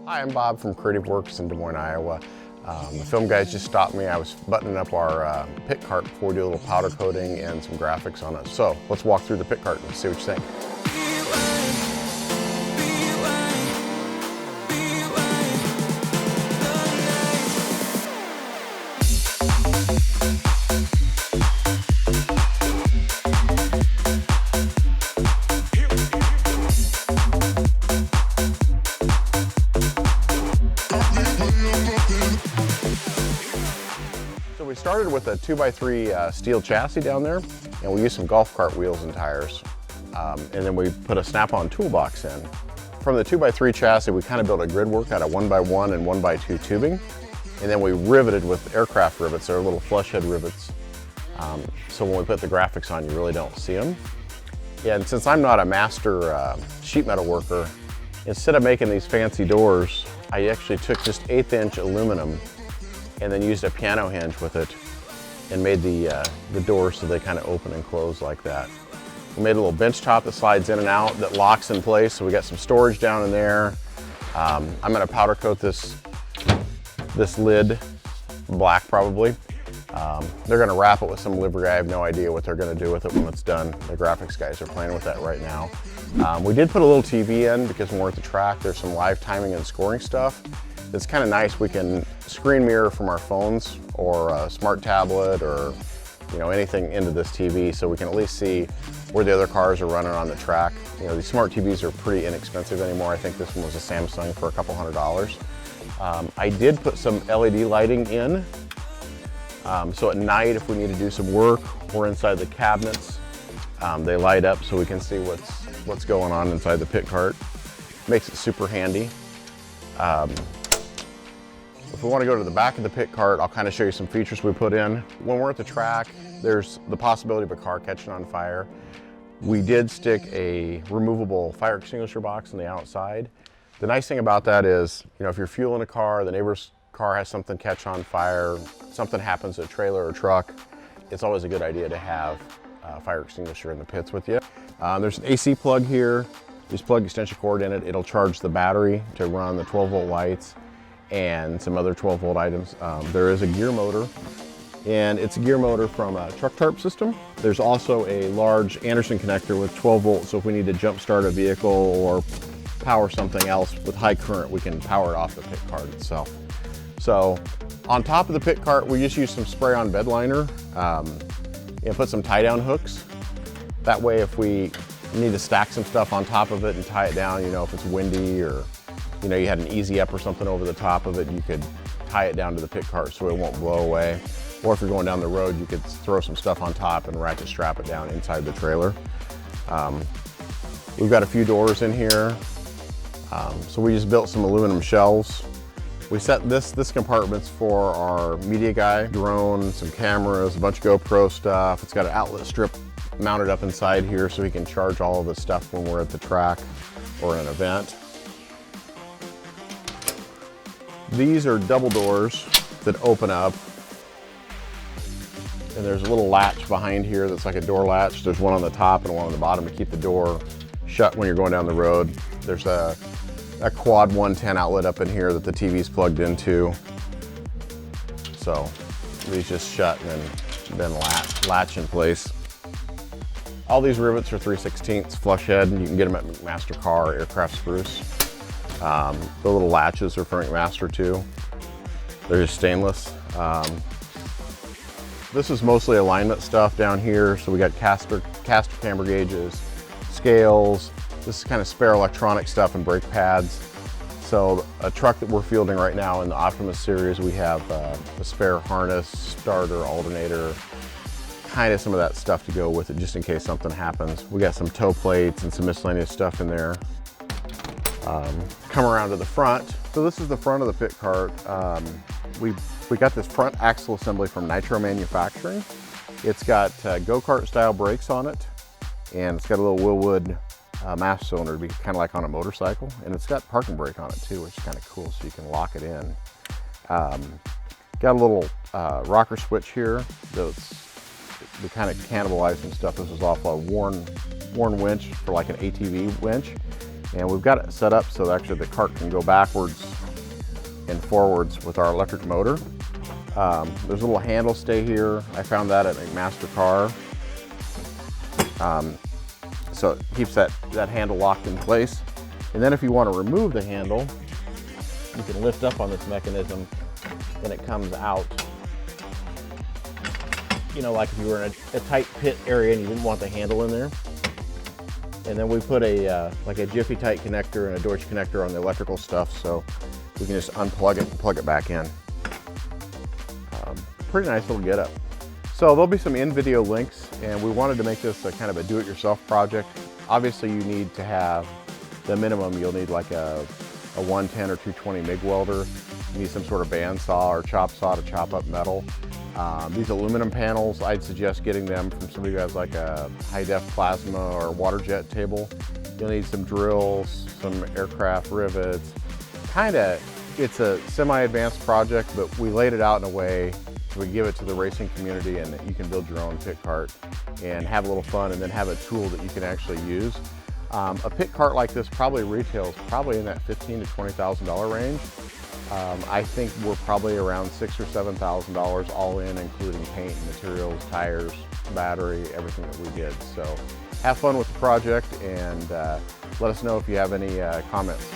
Hi, I'm Bob from Creative Works in Des Moines, Iowa. The film guys just stopped me. I was buttoning up our pit cart before we do a little powder coating and some graphics on it. So let's walk through the pit cart and see what you think. So we started with a 2x3 steel chassis down there, and we used some golf cart wheels and tires. And then we put a snap-on toolbox in. From the 2x3 chassis, we kind of built a grid work out of 1x1 and 1x2 tubing. And then we riveted with aircraft rivets. They're little flush head rivets. So when we put the graphics on, you really don't see them. And since I'm not a master sheet metal worker, instead of making these fancy doors, I actually took just 1/8" aluminum and then used a piano hinge with it and made the doors so they kind of open and close like that. We made a little bench top that slides in and out that locks in place, so we got some storage down in there. I'm going to powder coat this lid black probably. They're going to wrap it with some livery. I have no idea what they're going to do with it when it's done. The graphics guys are playing with that right now. We did put a little TV in because when we're at the track, there's some live timing and scoring stuff. It's kind of nice. We can screen mirror from our phones or a smart tablet or anything into this TV, so we can at least see where the other cars are running on the track. These smart TVs are pretty inexpensive anymore. I think this one was a Samsung for a couple $100. I did put some LED lighting in, so at night if we need to do some work or inside the cabinets, they light up so we can see what's going on inside the pit cart. Makes it super handy. If we want to go to the back of the pit cart, I'll kind of show you some features we put in. When we're at the track, there's the possibility of a car catching on fire. We did stick a removable fire extinguisher box on the outside. The nice thing about that is, if you're fueling a car, the neighbor's car has something catch on fire, something happens to a trailer or truck, it's always a good idea to have a fire extinguisher in the pits with you. There's an AC plug here. Just plug extension cord in it. It'll charge the battery to run the 12-volt lights and some other 12-volt items. There is a gear motor, and it's a gear motor from a truck tarp system. There's also a large Anderson connector with 12 volts, so if we need to jump start a vehicle or power something else with high current, we can power it off the pit cart itself. So on top of the pit cart, we just use some spray-on bed liner and put some tie-down hooks. That way if we need to stack some stuff on top of it and tie it down, if it's windy or you had an easy up or something over the top of it, you could tie it down to the pit cart so it won't blow away. Or if you're going down the road, you could throw some stuff on top and ratchet strap it down inside the trailer. We've got a few doors in here. So we just built some aluminum shelves. We set this compartment's for our media guy, drone, some cameras, a bunch of GoPro stuff. It's got an outlet strip mounted up inside here so he can charge all of the stuff when we're at the track or an event. These are double doors that open up, and there's a little latch behind here that's like a door latch. There's one on the top and one on the bottom to keep the door shut when you're going down the road. There's a quad 110 outlet up in here that the TV's plugged into. So these just shut and then latch in place. All these rivets are 3/16 flush head, and you can get them at McMaster Car or Aircraft Spruce. The little latches are for McMaster too. They're just stainless. This is mostly alignment stuff down here. So we got caster camber gauges, scales. This is kind of spare electronic stuff and brake pads. So a truck that we're fielding right now in the Optimus series, we have a spare harness, starter, alternator, kind of some of that stuff to go with it just in case something happens. We got some toe plates and some miscellaneous stuff in there. Come around to the front. So this is the front of the pit cart. We got this front axle assembly from Nitro Manufacturing. It's got go-kart style brakes on it, and it's got a little Willwood mass cylinder to be kind of like on a motorcycle, and it's got parking brake on it too, which is kind of cool, so you can lock it in. Got a little rocker switch here that's kind of cannibalizing stuff. This is off a worn winch for like an ATV winch. And we've got it set up so that actually the cart can go backwards and forwards with our electric motor. There's a little handle stay here. I found that at McMaster Car. So it keeps that handle locked in place. And then if you want to remove the handle, you can lift up on this mechanism and it comes out. You know, like if you were in a tight pit area and you didn't want the handle in there. And then we put like a Jiffy Tight connector and a Deutsch connector on the electrical stuff, so we can just unplug it and plug it back in. Pretty nice little getup. So there'll be some in-video links, and we wanted to make this a kind of a do-it-yourself project. Obviously you need to have the minimum. You'll need like a 110 or 220 MIG welder. You need some sort of bandsaw or chop saw to chop up metal. These aluminum panels, I'd suggest getting them from somebody who has like a high-def plasma or water jet table. You'll need some drills, some aircraft rivets. It's a semi-advanced project, but we laid it out in a way so we give it to the racing community and you can build your own pit cart and have a little fun and then have a tool that you can actually use. A pit cart like this probably retails in that $15,000 to $20,000 range. I think we're probably around $6,000 or $7,000 all in, including paint, materials, tires, battery, everything that we did. So have fun with the project and let us know if you have any comments.